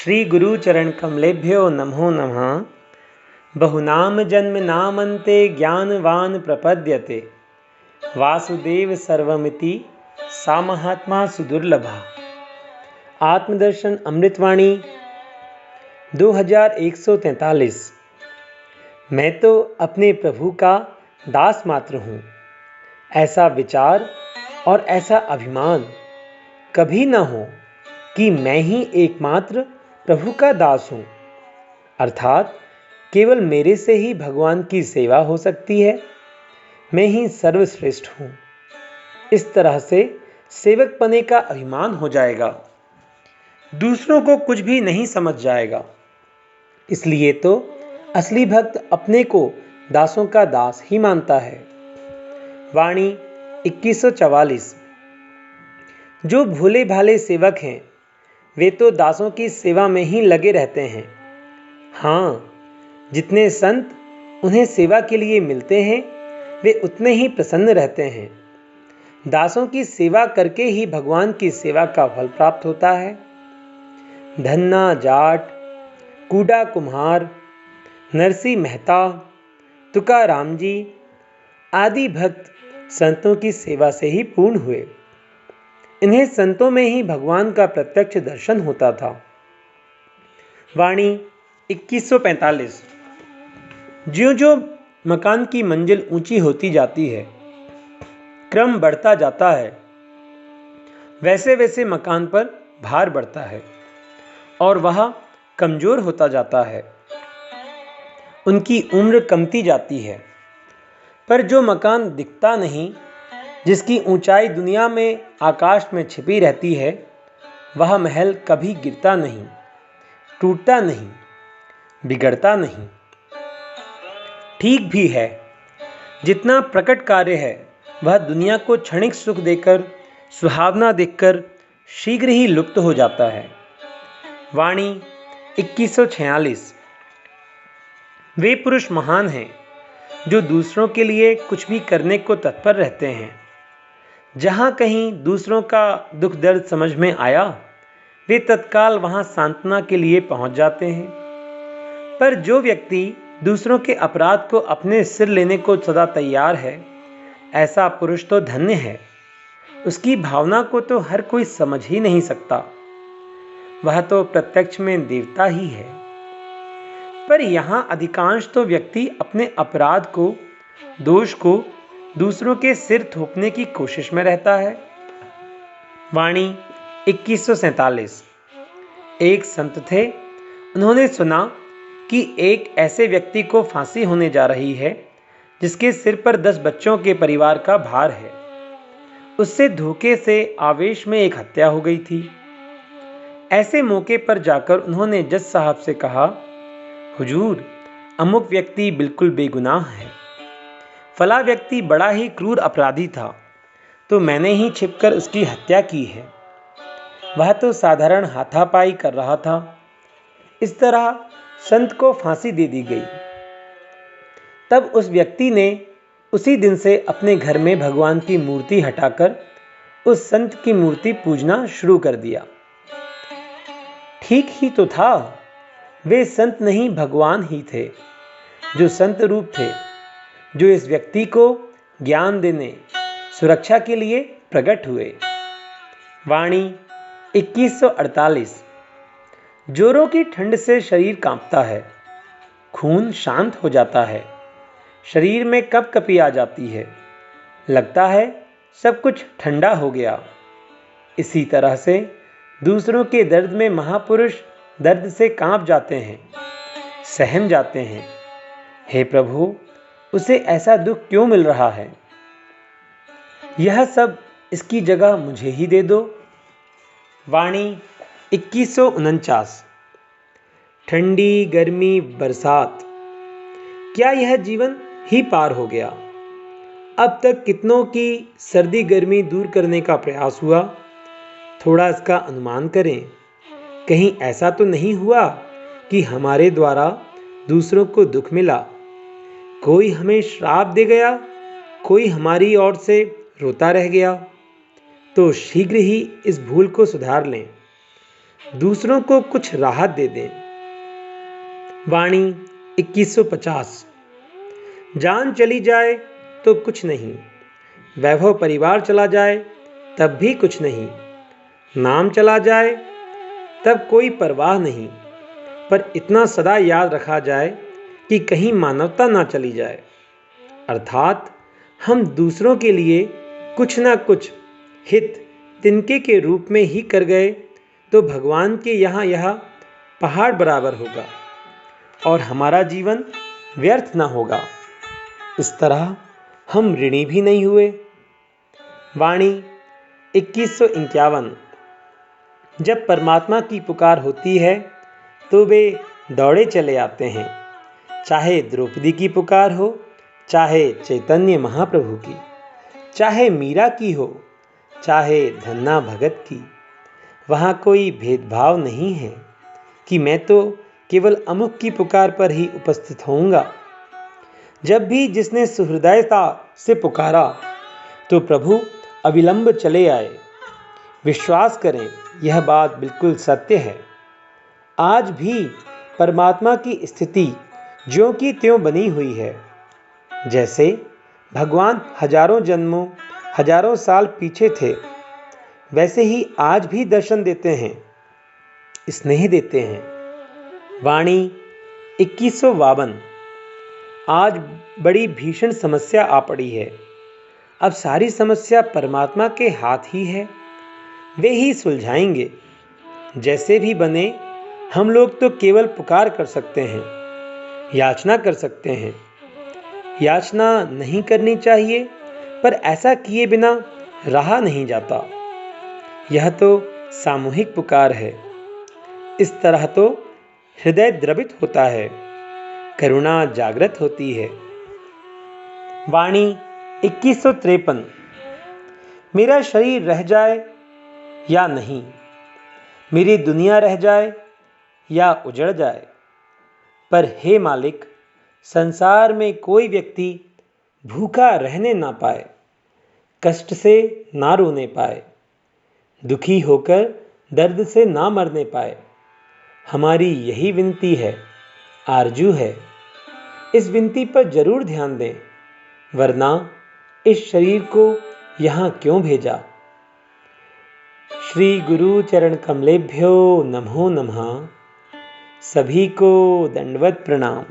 श्री गुरु चरण कमलेभ्यो नमो नमः। बहुनाम जन्म नामन्ते ज्ञानवान प्रपद्यते। वासुदेव सर्वमिति सा महात्मा सुदुर्लभा। आत्मदर्शन अमृतवाणी 2143। मैं तो अपने प्रभु का दास मात्र हूँ, ऐसा विचार और ऐसा अभिमान कभी न हो कि मैं ही एकमात्र प्रभु का दास हूँ, अर्थात केवल मेरे से ही भगवान की सेवा हो सकती है, मैं ही सर्वश्रेष्ठ हूँ। इस तरह से सेवक पने का अभिमान हो जाएगा, दूसरों को कुछ भी नहीं समझ जाएगा। इसलिए तो असली भक्त अपने को दासों का दास ही मानता है। वाणी 2144। जो भोले भाले सेवक हैं वे तो दासों की सेवा में ही लगे रहते हैं। हाँ, जितने संत उन्हें सेवा के लिए मिलते हैं वे उतने ही प्रसन्न रहते हैं। दासों की सेवा करके ही भगवान की सेवा का फल प्राप्त होता है। धन्ना जाट, कूडा कुम्हार, नरसी मेहता, तुकाराम जी आदि भक्त संतों की सेवा से ही पूर्ण हुए। इन्हें संतों में ही भगवान का प्रत्यक्ष दर्शन होता था। वाणी 2145। ज्यों-ज्यों मकान की मंजिल ऊंची होती जाती है, क्रम बढ़ता जाता है, वैसे वैसे मकान पर भार बढ़ता है और वह कमजोर होता जाता है। उनकी उम्र कमती जाती है। पर जो मकान दिखता नहीं, जिसकी ऊंचाई दुनिया में आकाश में छिपी रहती है, वह महल कभी गिरता नहीं, टूटता नहीं, बिगड़ता नहीं। ठीक भी है, जितना प्रकट कार्य है वह दुनिया को क्षणिक सुख देकर, सुहावना देखकर शीघ्र ही लुप्त हो जाता है। वाणी 2146। वे पुरुष महान हैं जो दूसरों के लिए कुछ भी करने को तत्पर रहते हैं। जहाँ कहीं दूसरों का दुख दर्द समझ में आया, वे तत्काल वहाँ सांत्वना के लिए पहुँच जाते हैं। पर जो व्यक्ति दूसरों के अपराध को अपने सिर लेने को सदा तैयार है, ऐसा पुरुष तो धन्य है। उसकी भावना को तो हर कोई समझ ही नहीं सकता। वह तो प्रत्यक्ष में देवता ही है। पर यहाँ अधिकांश तो व्यक्ति अपने अपराध को, दोष को दूसरों के सिर थोपने की कोशिश में रहता है। वाणी 2147। एक संत थे, उन्होंने सुना कि एक ऐसे व्यक्ति को फांसी होने जा रही है जिसके सिर पर 10 बच्चों के परिवार का भार है। उससे धोखे से आवेश में एक हत्या हो गई थी। ऐसे मौके पर जाकर उन्होंने जज साहब से कहा, हुजूर, अमुक व्यक्ति बिल्कुल बेगुनाह है। फला व्यक्ति बड़ा ही क्रूर अपराधी था, तो मैंने ही छिपकर उसकी हत्या की है। वह तो साधारण हाथापाई कर रहा था। इस तरह संत को फांसी दे दी गई। तब उस व्यक्ति ने उसी दिन से अपने घर में भगवान की मूर्ति हटाकर उस संत की मूर्ति पूजना शुरू कर दिया। ठीक ही तो था, वे संत नहीं भगवान ही थे, जो संत रूप थे, जो इस व्यक्ति को ज्ञान देने, सुरक्षा के लिए प्रकट हुए। वाणी 2148। जोरों की ठंड से शरीर कांपता है, खून शांत हो जाता है, शरीर में कपकपी आ जाती है, लगता है सब कुछ ठंडा हो गया। इसी तरह से दूसरों के दर्द में महापुरुष दर्द से कांप जाते हैं, सहम जाते हैं। हे प्रभु, उसे ऐसा दुख क्यों मिल रहा है? यह सब इसकी जगह मुझे ही दे दो। वाणी 2149। ठंडी गर्मी बरसात, क्या यह जीवन ही पार हो गया? अब तक कितनों की सर्दी गर्मी दूर करने का प्रयास हुआ। थोड़ा इसका अनुमान करें। कहीं ऐसा तो नहीं हुआ कि हमारे द्वारा दूसरों को दुख मिला? कोई हमें श्राप दे गया, कोई हमारी ओर से रोता रह गया? तो शीघ्र ही इस भूल को सुधार लें। दूसरों को कुछ राहत दे दें। वाणी 2150। जान चली जाए तो कुछ नहीं, वैभव परिवार चला जाए तब भी कुछ नहीं, नाम चला जाए तब कोई परवाह नहीं, पर इतना सदा याद रखा जाए कि कहीं मानवता ना चली जाए। अर्थात हम दूसरों के लिए कुछ ना कुछ हित तिनके के रूप में ही कर गए तो भगवान के यहाँ यह पहाड़ बराबर होगा और हमारा जीवन व्यर्थ ना होगा। इस तरह हम ऋणी भी नहीं हुए। वाणी 2151। जब परमात्मा की पुकार होती है तो वे दौड़े चले आते हैं, चाहे द्रौपदी की पुकार हो, चाहे चैतन्य महाप्रभु की, चाहे मीरा की हो, चाहे धन्ना भगत की। वहाँ कोई भेदभाव नहीं है कि मैं तो केवल अमुक की पुकार पर ही उपस्थित होऊंगा। जब भी जिसने सुहृदयता से पुकारा तो प्रभु अविलंब चले आए। विश्वास करें, यह बात बिल्कुल सत्य है। आज भी परमात्मा की स्थिति ज्यों की त्यों बनी हुई है। जैसे भगवान हजारों जन्मों, हजारों साल पीछे थे, वैसे ही आज भी दर्शन देते हैं, स्नेह देते हैं। वाणी 2152। आज बड़ी भीषण समस्या आ पड़ी है। अब सारी समस्या परमात्मा के हाथ ही है, वे ही सुलझाएंगे। जैसे भी बने, हम लोग तो केवल पुकार कर सकते हैं, याचना कर सकते हैं। याचना नहीं करनी चाहिए, पर ऐसा किए बिना रहा नहीं जाता। यह तो सामूहिक पुकार है। इस तरह तो हृदय द्रवित होता है, करुणा जागृत होती है। वाणी 2153। मेरा शरीर रह जाए या नहीं, मेरी दुनिया रह जाए या उजड़ जाए, पर हे मालिक, संसार में कोई व्यक्ति भूखा रहने ना पाए, कष्ट से ना रोने पाए, दुखी होकर दर्द से ना मरने पाए। हमारी यही विनती है, आरजू है। इस विनती पर जरूर ध्यान दें, वरना इस शरीर को यहाँ क्यों भेजा। श्री गुरु चरण कमलेभ्यो नमो नमः। सभी को दंडवत प्रणाम।